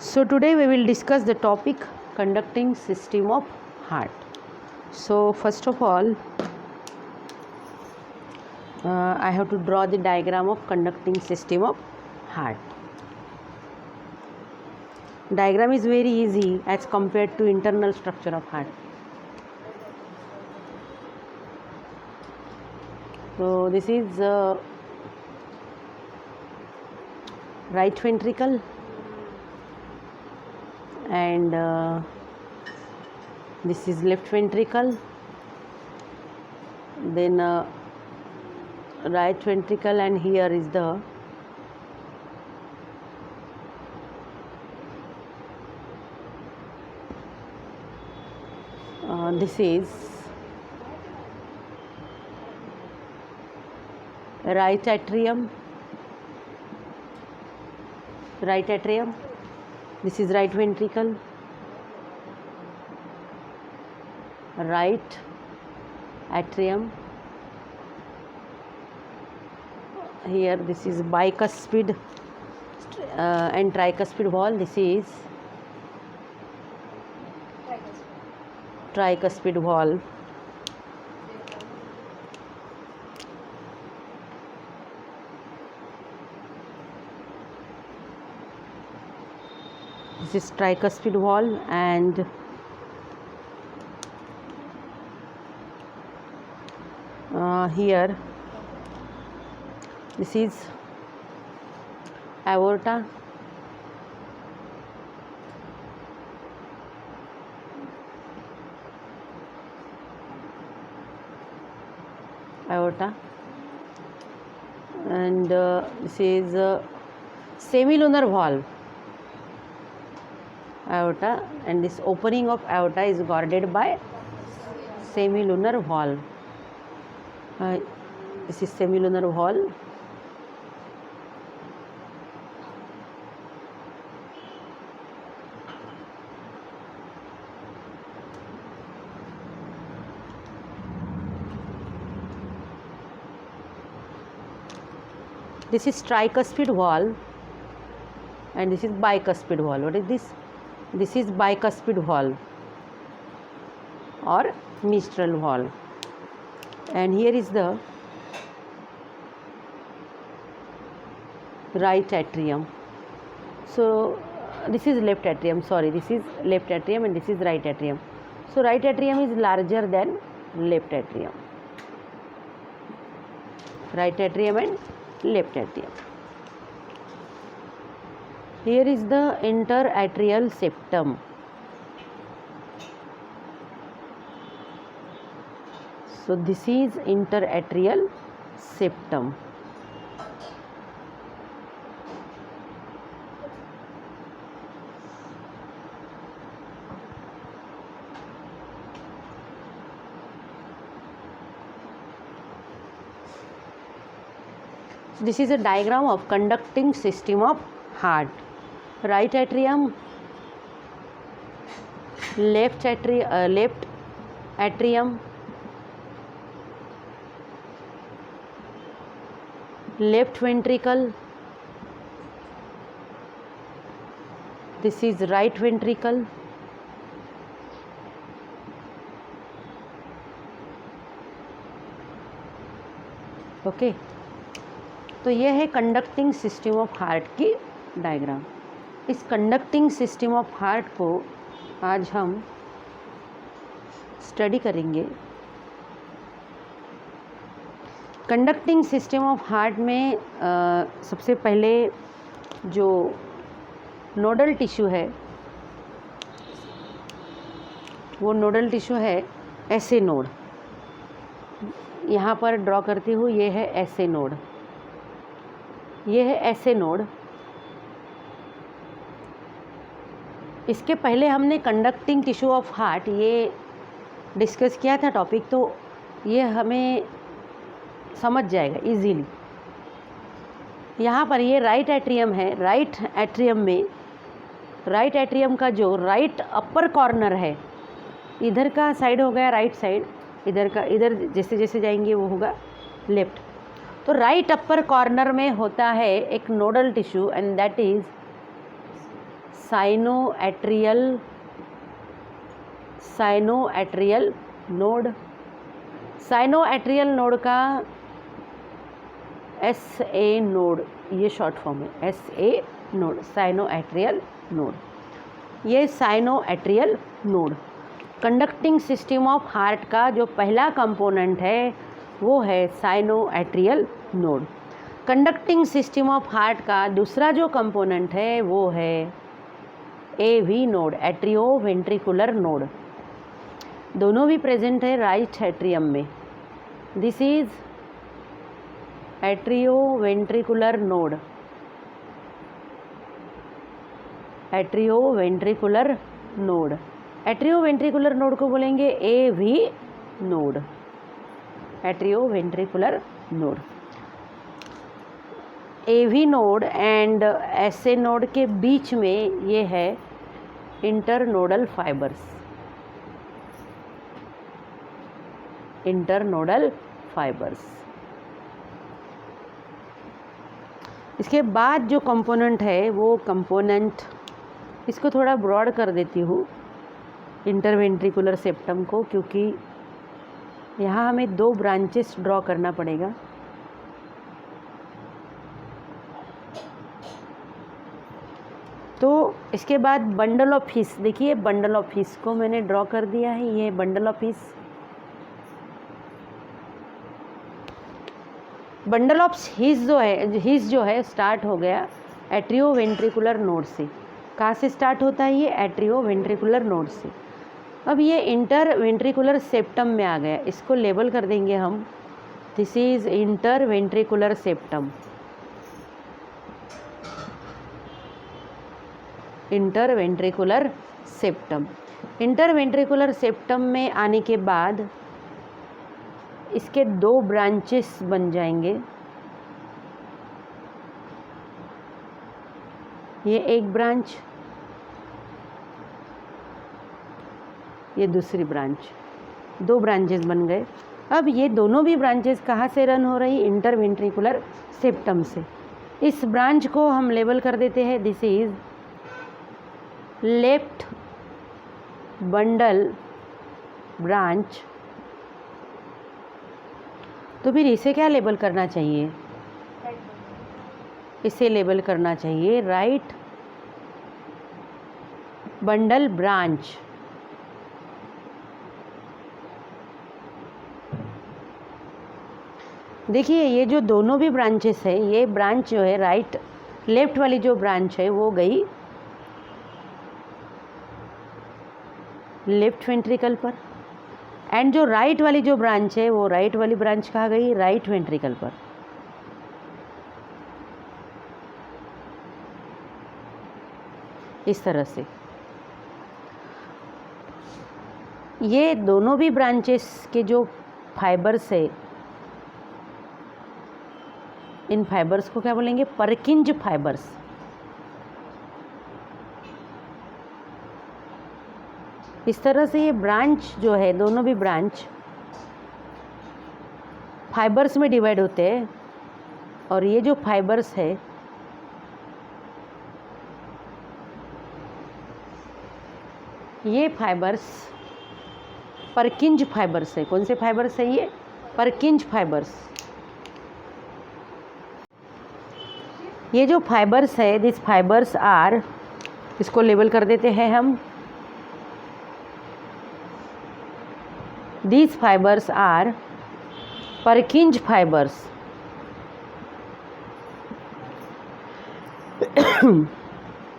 So today we will discuss the topic conducting system of heart. So first of all, I have to draw the diagram of conducting system of heart. Diagram is very easy as compared to internal structure of heart. So this is right ventricle and this is left ventricle, then right ventricle, and here is the this is right atrium, this is right ventricle, right atrium, here this is bicuspid and tricuspid valve, this is tricuspid valve. This is tricuspid valve, and here this is aorta, and this is semilunar valve, aorta, and this opening of aorta is guarded by semilunar valve. This is semilunar valve. This is tricuspid valve and this is bicuspid valve. What is this? This is bicuspid valve or mitral valve, and here is the right atrium. So this is left atrium, this is left atrium and this is right atrium. So right atrium is larger than left atrium, right atrium and left atrium. Here is the interatrial septum. So this is interatrial septum. This is a diagram of conducting system of heart. Right atrium, left atrium, left ventricle, this is right ventricle, okay तो यह है conducting system of heart की diagram. इस conducting system of heart को आज हम study करेंगे। Conducting system of heart में सबसे पहले जो नोडल टिश्यू है वो नोडल टिश्यू है ऐसे नोड, यहाँ पर ड्रॉ करती हूँ, ये है ऐसे नोड, ये है ऐसे नोड। इसके पहले हमने कंडक्टिंग टिश्यू ऑफ हार्ट ये डिस्कस किया था टॉपिक, तो ये हमें समझ जाएगा इजीली। यहाँ पर ये राइट एट्रियम है, राइट एट्रियम में राइट एट्रियम का जो राइट अपर कॉर्नर है, इधर का साइड हो गया राइट साइड, इधर का इधर जैसे जैसे जाएंगे वो होगा लेफ्ट। तो राइट अपर कॉर्नर में होता है एक nodal tissue and that is sinoatrial node. Sinoatrial node का SA नोड, ये शॉर्ट फॉर्म है, SA नोड, साइनोएट्रियल नोड। ये sinoatrial node conducting system of heart का जो पहला कंपोनेंट है वो है sinoatrial node. Conducting system of heart का दूसरा जो कंपोनेंट है वो है AV नोड, एट्रियोवेंट्रिकुलर नोड। दोनों भी प्रेजेंट है राइट एट्रियम में। This is atrioventricular node, atrioventricular node. Atrioventricular node को बोलेंगे AV node, atrioventricular node. AV node and SA node के बीच में ये है इंटरनोडल फाइबर्स, इंटरनोडल फाइबर्स। इसके बाद जो कंपोनेंट है वो कंपोनेंट, इसको थोड़ा ब्रॉड कर देती हूँ इंटरवेंट्रिकुलर सेप्टम को, क्योंकि यहाँ हमें 2 ब्रांचेस ड्रॉ करना पड़ेगा। तो इसके बाद बंडल ऑफ हिस, देखिए बंडल ऑफ हिस को मैंने ड्रॉ कर दिया है, ये bundle of His. Bundle of हिस जो है स्टार्ट हो गया एट्रियोवेंट्रिकुलर नोड से। कहाँ से स्टार्ट होता है ये? एट्रियोवेंट्रिकुलर नोड से। अब ये इंटरवेंट्रिकुलर सेप्टम में आ गया, इसको लेबल कर देंगे हम, this is interventricular septum. Interventricular septum, interventricular septum में आने के बाद इसके 2 ब्रांचेस बन जाएंगे। ये एक ब्रांच, ये दूसरी ब्रांच, 2 ब्रांचेस बन गए। अब ये दोनों भी ब्रांचेस कहाँ से रन हो रही? इंटरवेंट्रिकुलर सेप्टम से। इस ब्रांच को हम लेबल कर देते हैं, this is left bundle branch. तो फिर इसे क्या लेबल करना चाहिए? इसे लेबल करना चाहिए राइट बंडल ब्रांच। देखिए ये जो दोनों भी ब्रांचेस है, ये ब्रांच जो है राइट, लेफ्ट वाली जो ब्रांच है वो गई लेफ्ट वेंट्रिकल पर, एंड जो राइट वाली जो ब्रांच है वो राइट वाली ब्रांच कहाँ गई? राइट वेंट्रिकल पर। इस तरह से ये दोनों भी ब्रांचेस के जो फाइबर्स है, इन फाइबर्स को क्या बोलेंगे? परकिंज फाइबर्स। इस तरह से ये ब्रांच जो है, दोनों भी ब्रांच फाइबर्स में डिवाइड होते हैं, और ये जो फाइबर्स है ये फाइबर्स परकिंज फाइबर्स है। कौन से फाइबर्स है ये? परकिंज फाइबर्स। ये जो फाइबर्स है, दिस फाइबर्स आर, इसको लेबल कर देते हैं हम, these fibers are Purkinje fibers।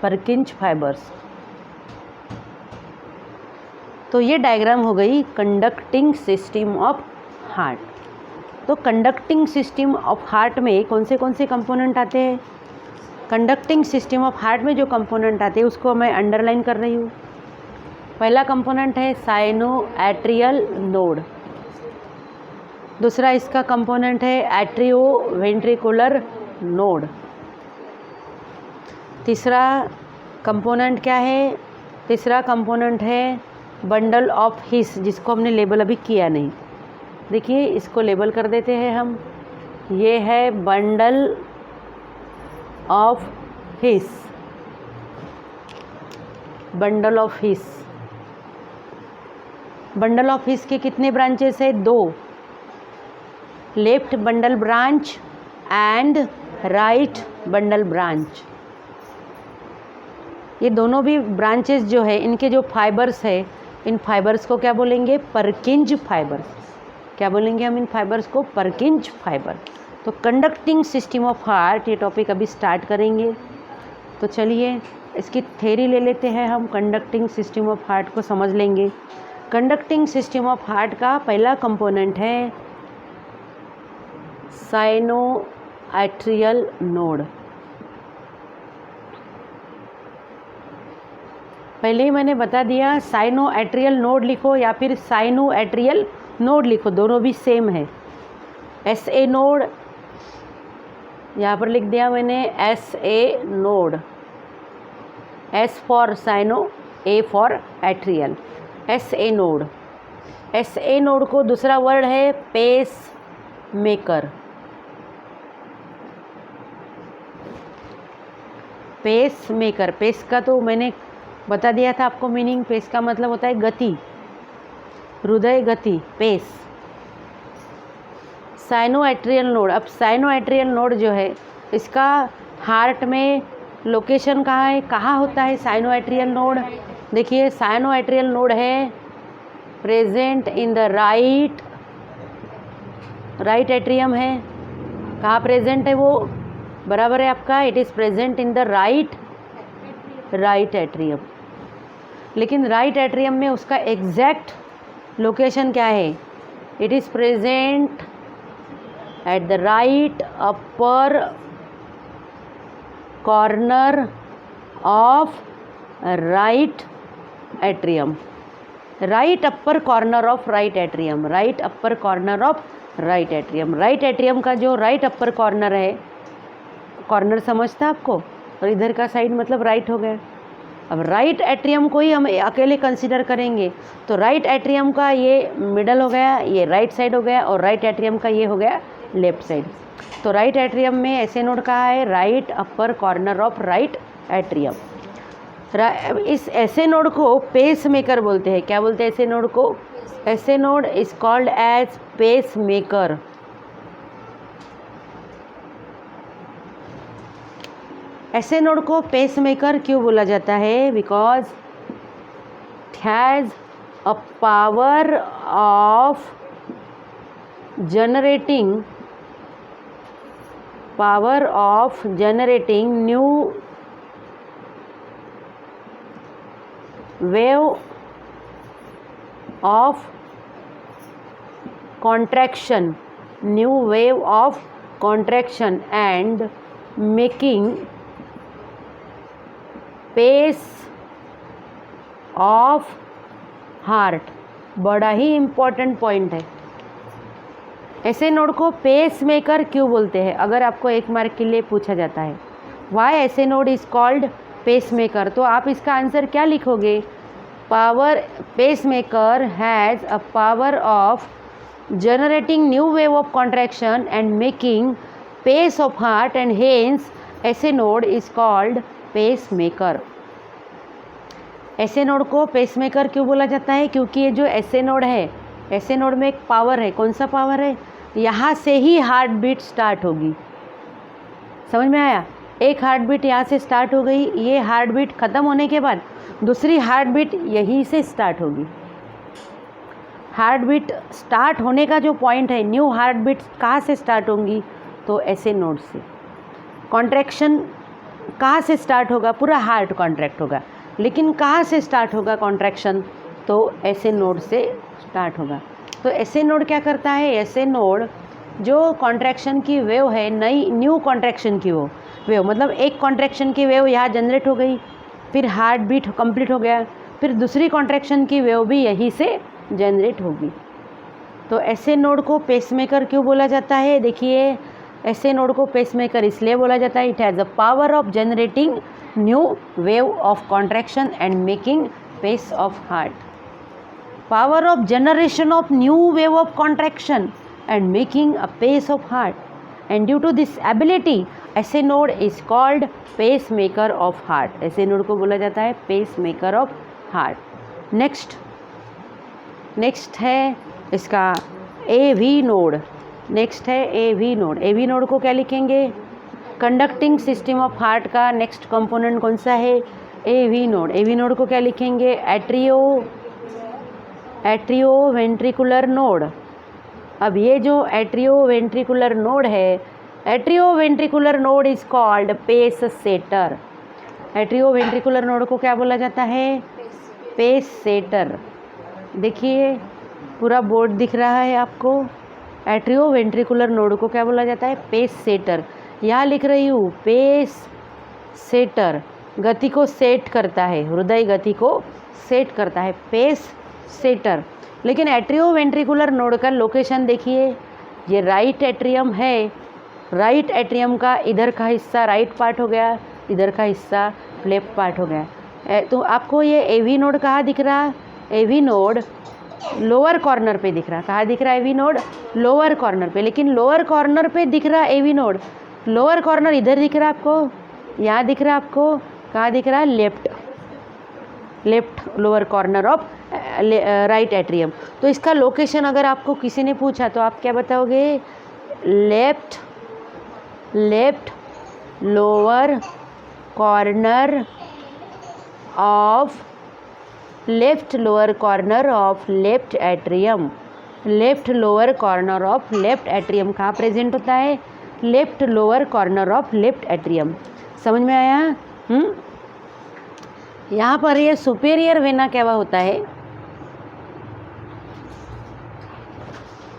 Purkinje fibers। तो ये डायग्राम हो गई कंडक्टिंग सिस्टम ऑफ हार्ट। तो कंडक्टिंग सिस्टम ऑफ हार्ट में कौन से कंपोनेंट आते हैं? कंडक्टिंग सिस्टम ऑफ हार्ट में जो कंपोनेंट आते हैं उसको मैं अंडरलाइन कर रही हूँ। पहला कंपोनेंट है साइनोएट्रियल नोड, दूसरा इसका कंपोनेंट है एट्रियोवेंट्रिकुलर नोड, तीसरा कंपोनेंट क्या है? तीसरा कंपोनेंट है बंडल ऑफ हिस, जिसको हमने लेबल अभी किया नहीं। देखिए इसको लेबल कर देते हैं हम, ये है bundle of His. Bundle of His. Bundle of हिस के कितने ब्रांचेस है? 2, left bundle branch and right bundle branch. ये दोनों भी ब्रांचेस जो है इनके जो फाइबर्स है, इन फाइबर्स को क्या बोलेंगे? परकिंज फाइबर्स। क्या बोलेंगे हम इन फाइबर्स को? Purkinje fibre. तो कंडक्टिंग सिस्टम ऑफ हार्ट ये टॉपिक अभी स्टार्ट करेंगे। तो चलिए इसकी थ्योरी ले लेते हैं हम, कंडक्टिंग सिस्टम ऑफ हार्ट को समझ लेंगे। कंडक्टिंग सिस्टम ऑफ हार्ट का पहला कंपोनेंट है साइनोएट्रियल नोड। पहले ही मैंने बता दिया, साइनोएट्रियल नोड लिखो या फिर साइनोएट्रियल नोड लिखो, दोनों भी सेम है। SA नोड यहाँ पर लिख दिया मैंने, SA node, S for sino, A for atrial, SA node. SA node को दूसरा वर्ड है pacemaker. Pacemaker, pace का तो मैंने बता दिया था आपको मीनिंग। पेस का मतलब होता है गति, हृदय गति, पेस। साइनोएट्रियल नोड, अब साइनोएट्रियल नोड जो है इसका हार्ट में लोकेशन कहाँ है, कहाँ होता है साइनोएट्रियल नोड? देखिए साइनोएट्रियल नोड है present in the right atrium है। कहाँ प्रेजेंट है वो? बराबर है आपका, it is present in the right atrium. लेकिन राइट एट्रियम में उसका एग्जैक्ट लोकेशन क्या है? It is present at the right upper corner of right atrium. Right upper corner of right atrium, right upper corner of right atrium. Right atrium का जो right upper corner है, corner समझता आपको, और इधर का साइड मतलब राइट हो गया। अब राइट एट्रियम को ही हम अकेले कंसीडर करेंगे तो राइट एट्रियम का ये मिडल हो गया, ये राइट साइड हो गया, और राइट एट्रियम का ये हो गया लेफ्ट साइड। तो राइट एट्रियम में ऐसे नोड कहाँ है? Right upper corner of right atrium. इस ऐसे नोड को पेस मेकर बोलते हैं। क्या बोलते हैं ऐसे नोड को? ऐसे node is called as pacemaker. ऐसे नोड को पेस मेकर क्यों बोला जाता है? Because it has a power of generating new wave of contraction and making pace of heart। बड़ा ही इम्पॉर्टेंट पॉइंट है। ऐसे नोड को पेस मेकर क्यों बोलते हैं? अगर आपको 1 मार्क के लिए पूछा जाता है वाई ऐसे node is called pacemaker, तो आप इसका आंसर क्या लिखोगे? Power, pacemaker has a power of generating new wave of contraction and making pace of heart and hence ऐसे नोड is called pacemaker। ऐसे नोड को pacemaker क्यों बोला जाता है? क्योंकि ये जो ऐसे नोड है, ऐसे नोड में एक पावर है। कौन सा पावर है? यहाँ से ही हार्ट बीट स्टार्ट होगी। समझ में आया? एक हार्ट बीट यहाँ से स्टार्ट हो गई, ये हार्ट बीट ख़त्म होने के बाद दूसरी हार्ट बीट यहीं से स्टार्ट होगी। हार्ट बीट स्टार्ट होने का जो पॉइंट है, न्यू हार्ट बीट कहाँ से स्टार्ट होंगी? तो ऐसे नोड से। कॉन्ट्रैक्शन कहाँ से स्टार्ट होगा? पूरा हार्ट कॉन्ट्रैक्ट होगा, लेकिन कहाँ से स्टार्ट होगा कॉन्ट्रैक्शन? तो ऐसे नोड से स्टार्ट होगा। तो ऐसे नोड क्या करता है? ऐसे नोड जो कॉन्ट्रैक्शन की वेव है, नई न्यू कॉन्ट्रैक्शन की वो वेव, मतलब एक कॉन्ट्रैक्शन की वेव यहाँ जनरेट हो गई, फिर हार्ट बीट कंप्लीट हो गया, फिर दूसरी कॉन्ट्रैक्शन की वेव भी यहीं से जनरेट होगी। तो ऐसे नोड को पेसमेकर क्यों बोला जाता है? देखिए, ऐसे नोड को पेसमेकर इसलिए बोला जाता है, it has the power of generating new wave of contraction and making pace of heart. Power of generation of new wave of contraction and making a pace of heart, and due to this ability ऐसे node is called pacemaker of heart. ऐसे node को बोला जाता है pacemaker of heart. Next है इसका AV node. Next है AV node. AV node को क्या लिखेंगे? कंडक्टिंग सिस्टम ऑफ हार्ट का नेक्स्ट कंपोनेंट कौन सा है? AV node. AV नोड को क्या लिखेंगे? Atrioventricular node. अब ये जो एट्रियो वेंट्रिकुलर नोड है, atrioventricular node is called pacesetter. Atrioventricular node को क्या बोला जाता है? Pacesetter. देखिए पूरा बोर्ड दिख रहा है आपको। एट्रियो वेंट्रिकुलर नोड को क्या बोला जाता है? Pacesetter. यहाँ लिख रही हूँ पेस सेटर, गति को सेट करता है, हृदय गति को सेट करता है, पेस सेटर। लेकिन एट्रियो वेंट्रिकुलर नोड का लोकेशन देखिए, ये राइट एट्रियम है। राइट एट्रियम का इधर का हिस्सा राइट पार्ट हो गया, इधर का हिस्सा लेफ्ट पार्ट हो गया। तो आपको ये AV नोड कहाँ दिख रहा? AV नोड लोअर कॉर्नर पे दिख रहा। कहाँ दिख रहा है AV नोड? लोअर कॉर्नर पे। लेकिन लोअर कॉर्नर पे दिख रहा AV नोड, लोअर कॉर्नर इधर दिख रहा आपको, यहाँ दिख रहा आपको। कहाँ दिख रहा? Left lower corner of right atrium. तो इसका लोकेशन अगर आपको किसी ने पूछा तो आप क्या बताओगे? Left lower corner of left lower corner of left atrium. Left lower corner of left atrium कहाँ प्रेजेंट होता है? Left lower corner of left atrium. समझ में आया? यहाँ पर ये सुपेरियर वेना कैवा होता है।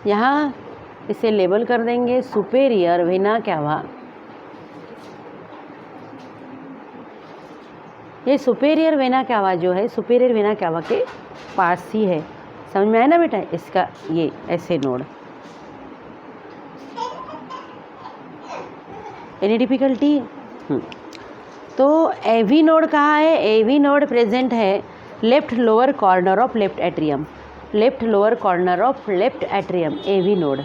यहाँ इसे लेबल कर देंगे सुपेरियर वेना कैवा। ये सुपेरियर वेना कैवा जो है, सुपेरियर वेना कैवा के पास ही है। समझ में आया ना बेटा? इसका ये ऐसे नोड। Any difficulty? तो AV नोड कहाँ है? AV नोड प्रेजेंट है left lower corner of left atrium. Left lower corner of left atrium AV node.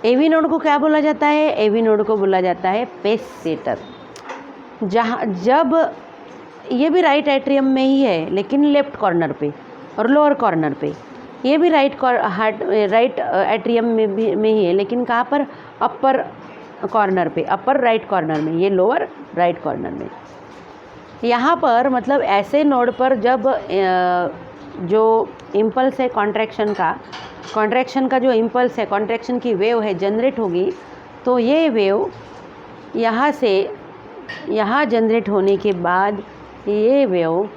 AV node को क्या बोला जाता है? AV नोड को बोला जाता है पेस सेटर। जब ये भी राइट एट्रियम में ही है लेकिन लेफ्ट कॉर्नर पे और लोअर कॉर्नर पे, ये भी राइट एट्रियम में ही है लेकिन कहाँ पर? अपर कॉर्नर पे, अपर राइट कॉर्नर में, ये लोअर राइट कॉर्नर में। यहाँ पर मतलब ऐसे नोड पर जब जो इम्पल्स है कॉन्ट्रैक्शन का जो इम्पल्स है, कॉन्ट्रैक्शन की वेव है जनरेट होगी, तो ये वेव यहाँ से यहाँ जनरेट होने के बाद ये वेव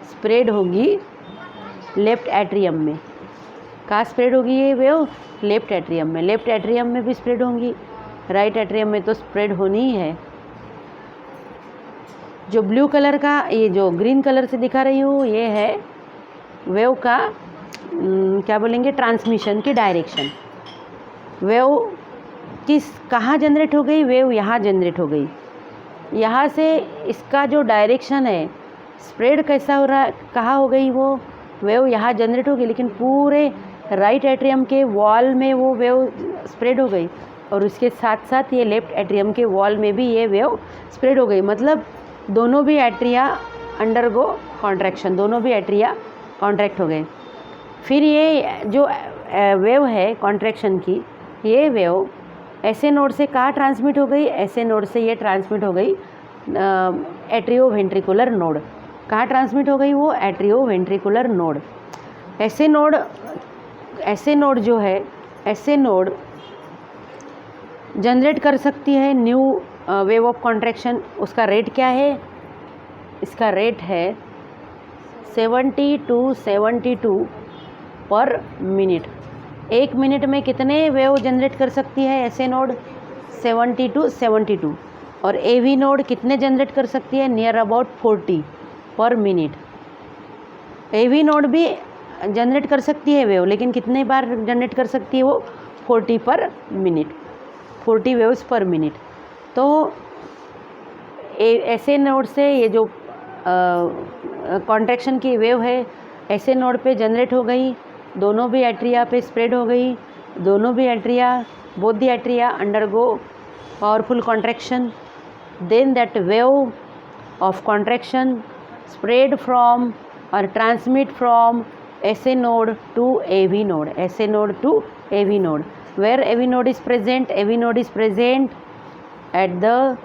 स्प्रेड होगी लेफ्ट एट्रियम में। कहाँ स्प्रेड होगी ये वेव? लेफ्ट एट्रियम में। लेफ्ट एट्रियम में भी स्प्रेड होंगी, राइट एट्रियम में तो स्प्रेड होनी ही है। जो ब्लू कलर का, ये जो ग्रीन कलर से दिखा रही हूँ, ये है वेव का क्या बोलेंगे? ट्रांसमिशन की डायरेक्शन। वेव कहाँ जनरेट हो गई? वेव यहाँ जनरेट हो गई। यहाँ से इसका जो डायरेक्शन है, स्प्रेड कैसा हो रहा है? कहाँ हो गई वो वेव? यहाँ जनरेट हो गई, लेकिन पूरे राइट एट्रियम के वॉल में वो वेव स्प्रेड हो गई और उसके साथ साथ ये लेफ्ट एट्रियम के वॉल में भी ये वेव स्प्रेड हो गई। मतलब दोनों भी एट्रिया अंडरगो कॉन्ट्रैक्शन, दोनों भी एट्रिया कॉन्ट्रैक्ट हो गए। फिर ये जो वेव है कॉन्ट्रैक्शन की, ये वेव ऐसे नोड से कहाँ ट्रांसमिट हो गई? ऐसे नोड से ये ट्रांसमिट हो गई एट्रियो वेंट्रिकुलर नोड। कहाँ ट्रांसमिट हो गई वो? Atrio ventricular node. ऐसे नोड जो है, ऐसे नोड जनरेट कर सकती है न्यू वेव ऑफ कॉन्ट्रैक्शन। उसका रेट क्या है? इसका रेट है 70 to 72 पर मिनट। 1 मिनट में कितने वेव जनरेट कर सकती है ऐसे नोड? 70 to 72। और AV नोड कितने जनरेट कर सकती है? नियर अबाउट 40 पर मिनट। AV नोड भी जनरेट कर सकती है वेव, लेकिन कितने बार जनरेट कर सकती है वो? 40 पर मिनट, 40 वेव्स पर मिनट। तो ऐसे नोड से ये जो कॉन्ट्रैक्शन की वेव है ऐसे नोड पे जनरेट हो गई, दोनों भी एट्रिया पे स्प्रेड हो गई। दोनों भी atria, both the atria undergo powerful contraction, then that wave of contraction spread from or transmit from SA node to AV node, SA node to AV node. Where AV node is present? AV node is present at the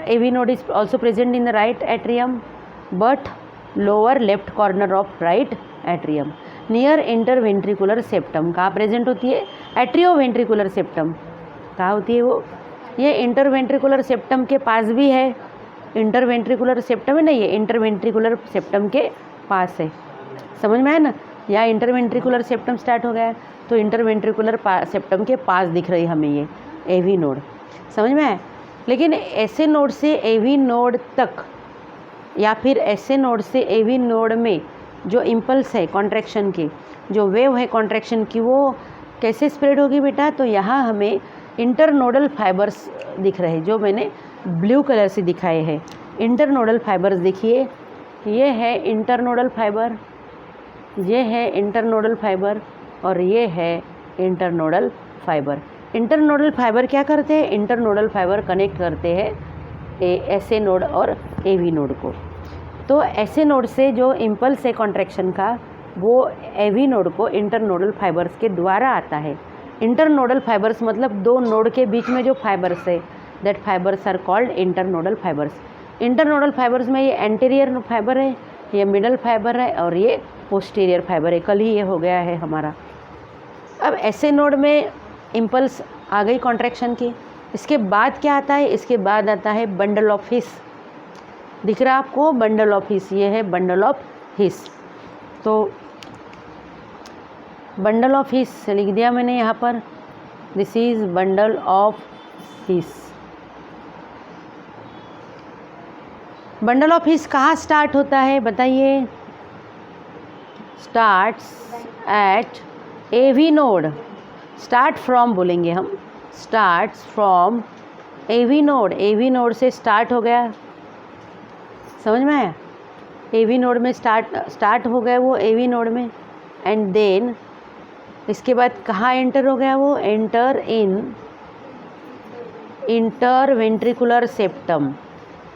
AV node is also present in the right atrium, but lower left corner of right atrium, near interventricular septum. कहाँ present होती है? Atrioventricular septum. कहाँ होती है वो? ये interventricular septum के पास भी है. इंटरवेंट्रिकुलर सेप्टम है ना, ये इंटरवेंट्रिकुलर सेप्टम के पास है. समझ में आया ना? यहाँ इंटरवेंट्रिकुलर सेप्टम स्टार्ट हो गया है, तो इंटरवेंट्रिकुलर सेप्टम के पास दिख रही हमें ये एवी नोड. समझ में आया? लेकिन ऐसे नोड से एवी नोड तक या फिर ऐसे नोड से एवी नोड में जो इम्पल्स है कॉन्ट्रैक्शन की, जो वेव है कॉन्ट्रैक्शन की, वो कैसे स्प्रेड होगी बेटा? तो यहाँ हमें इंटरनोडल फाइबर्स दिख रहे हैं, जो मैंने ब्लू कलर से दिखाए हैं. इंटरनोडल फाइबर्स देखिए, ये है इंटरनोडल फाइबर, ये है इंटरनोडल फाइबर और ये है इंटरनोडल फाइबर. इंटरनोडल फाइबर क्या करते हैं? इंटरनोडल फाइबर कनेक्ट करते हैं ऐसे नोड और एवी नोड को. तो ऐसे नोड से जो इम्पल्स है कॉन्ट्रैक्शन का, वो एवी नोड को इंटरनोडल फाइबर्स के द्वारा आता है. इंटरनोडल फाइबर्स मतलब दो नोड के बीच में जो फाइबर्स है, that fibres are called internodal fibres. Internodal fibres में ये एंटीरियर फाइबर है, ये मिडल फाइबर है और ये पोस्टीरियर फाइबर है. कल ही ये हो गया है हमारा. अब ऐसे नोड में इम्पल्स आ गई कॉन्ट्रैक्शन की. इसके बाद क्या आता है? इसके बाद आता है बंडल ऑफ हिस. दिख रहा है आपको? बंडल ऑफ हिस, ये है बंडल ऑफ हिस. तो बंडल ऑफ हिस लिख दिया मैंने यहाँ पर. This is bundle of His. Bundle of His कहाँ स्टार्ट होता है बताइए? Starts at AV node. Start from बोलेंगे हम, starts from AV node. AV node से स्टार्ट हो गया. समझ में आया? एवी नोड में स्टार्ट हो गया वो एवी नोड में. एंड देन इसके बाद कहाँ एंटर हो गया वो? Enter in interventricular septum.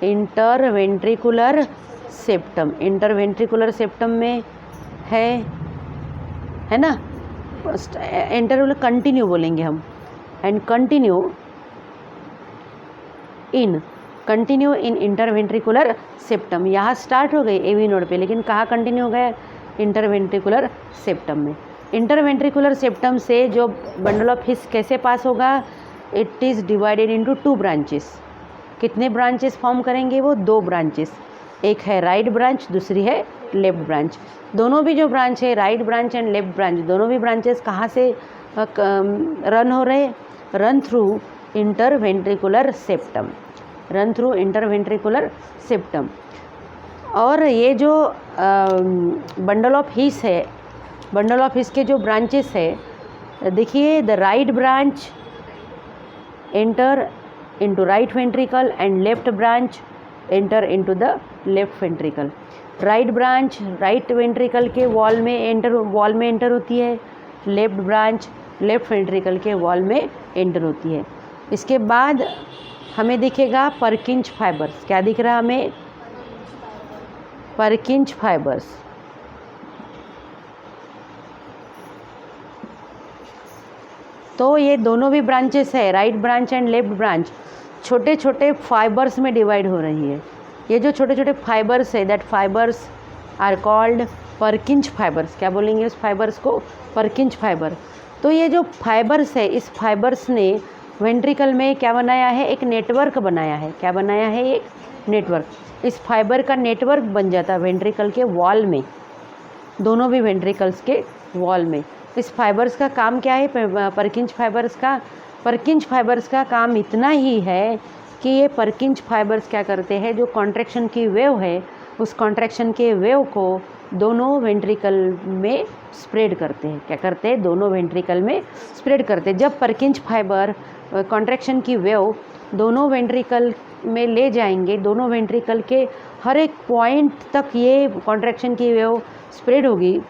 Interventricular septum, interventricular septum में है ना? एंटर कंटिन्यू बोलेंगे हम. And continue in interventricular septum. यहाँ स्टार्ट हो गई एवी नोड पे, लेकिन कहाँ कंटिन्यू हो गया? इंटरवेंट्रिकुलर सेप्टम में. इंटरवेंट्रिकुलर सेप्टम से जो बंडल ऑफ हिस कैसे पास होगा? It is divided into 2 branches. कितने ब्रांचेस फॉर्म करेंगे वो? 2 ब्रांचेस. एक है राइट ब्रांच, दूसरी है लेफ्ट ब्रांच. दोनों भी जो ब्रांच है, right branch and left branch, दोनों भी ब्रांचेस कहाँ से रन हो रहे? Run through interventricular septum. Run through interventricular septum. और ये जो बंडल ऑफ हिस है, बंडल ऑफ हिस के जो ब्रांचेस है, देखिए the right branch enter into right ventricle and left branch enter into the left ventricle. Right branch right ventricle के wall में एंटर होती है. लेफ्ट ब्रांच लेफ्ट वेंट्रिकल के वॉल में एंटर होती है. इसके बाद हमें दिखेगा परकिंज फाइबर्स. क्या दिख रहा है हमें? परकिंज फाइबर्स. तो ये दोनों भी ब्रांचेस है, right branch and left branch, छोटे छोटे फाइबर्स में डिवाइड हो रही है. ये जो छोटे छोटे फाइबर्स है, that fibres are called Purkinje fibres. क्या बोलेंगे उस फाइबर्स को? Purkinje fibre. तो ये जो फाइबर्स है, इस फाइबर्स ने वेंट्रिकल में क्या बनाया है? एक नेटवर्क बनाया है. क्या बनाया है? एक नेटवर्क. इस फाइबर का नेटवर्क बन जाता है वेंट्रिकल के वॉल में, दोनों भी वेंट्रिकल्स के वॉल में. इस फाइबर्स का काम क्या है? परकिंज फाइबर्स का परकिंज फाइबर्स का काम इतना ही है कि ये परकिंज फाइबर्स क्या करते हैं? जो कॉन्ट्रैक्शन की वेव है, उस कॉन्ट्रैक्शन के वेव को दोनों वेंट्रिकल में स्प्रेड करते हैं. क्या करते हैं? दोनों वेंट्रिकल में स्प्रेड करते हैं. जब परकिंज फाइबर कॉन्ट्रैक्शन की वेव दोनों वेंट्रिकल में ले जाएंगे, दोनों वेंट्रिकल के हर एक पॉइंट तक ये कॉन्ट्रैक्शन की वेव स्प्रेड होगी.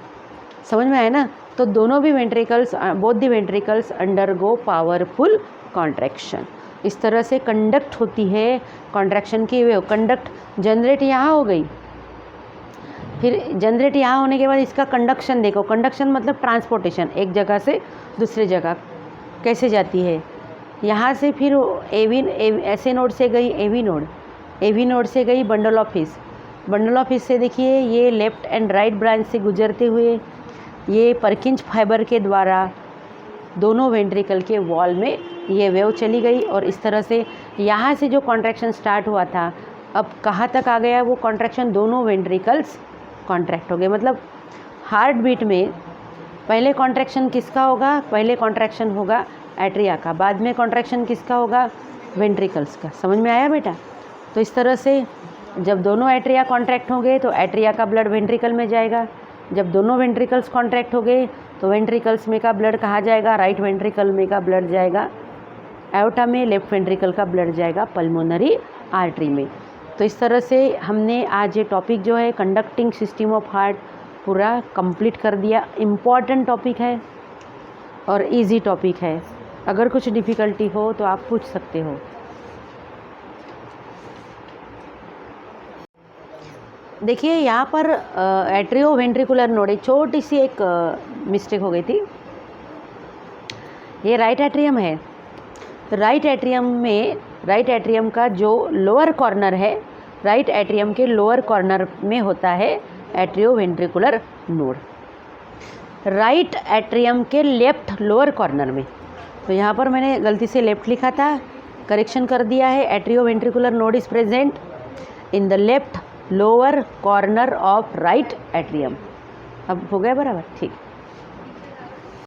समझ में आया ना? तो दोनों भी ventricles, both the ventricles undergo powerful contraction. इस तरह से कंडक्ट होती है कॉन्ट्रैक्शन की वेव। कंडक्ट जनरेट यहाँ हो गई, फिर जनरेट यहाँ होने के बाद इसका कंडक्शन देखो। कंडक्शन मतलब ट्रांसपोर्टेशन, एक जगह से दूसरी जगह कैसे जाती है। यहाँ से फिर ऐसे नोड से गई एवी नोड से गई bundle of His. Bundle of हिस से देखिए ये लेफ़्ट एंड राइट ब्रांच से गुजरते हुए ये परकिंज फाइबर के द्वारा दोनों वेंट्रिकल के वॉल में ये वेव चली गई। और इस तरह से यहाँ से जो कॉन्ट्रैक्शन स्टार्ट हुआ था अब कहाँ तक आ गया वो कॉन्ट्रैक्शन, दोनों वेंट्रिकल्स कॉन्ट्रैक्ट हो गए। मतलब हार्ट बीट में पहले कॉन्ट्रैक्शन किसका होगा, पहले कॉन्ट्रैक्शन होगा एट्रिया का, बाद में कॉन्ट्रैक्शन किसका होगा, वेंट्रिकल्स का। समझ में आया बेटा? तो इस तरह से जब दोनों एट्रिया कॉन्ट्रैक्ट होंगे तो एट्रिया का ब्लड वेंट्रिकल में जाएगा। जब दोनों वेंट्रिकल्स कॉन्ट्रैक्ट हो गए तो वेंट्रिकल्स में का ब्लड कहाँ जाएगा, राइट वेंट्रिकल में का ब्लड जाएगा एओर्टा में, लेफ्ट वेंट्रिकल का ब्लड जाएगा पल्मोनरी आर्टरी में। तो इस तरह से हमने आज ये टॉपिक जो है कंडक्टिंग सिस्टम ऑफ हार्ट पूरा कंप्लीट कर दिया। इम्पॉर्टेंट टॉपिक है और इजी टॉपिक है। अगर कुछ डिफ़िकल्टी हो तो आप पूछ सकते हो। देखिए यहाँ पर एट्रियो वेंट्रिकुलर नोड, एक छोटी सी एक मिस्टेक हो गई थी। ये राइट एट्रियम है। राइट एट्रियम का जो लोअर कॉर्नर है, राइट एट्रियम के लोअर कॉर्नर में होता है atrioventricular node, right atrium के लेफ्ट लोअर कॉर्नर में। तो यहाँ पर मैंने गलती से लेफ्ट लिखा था, करेक्शन कर दिया है। Atrioventricular node is present in the left lower corner of right atrium. अब हो गया बराबर? ठीक।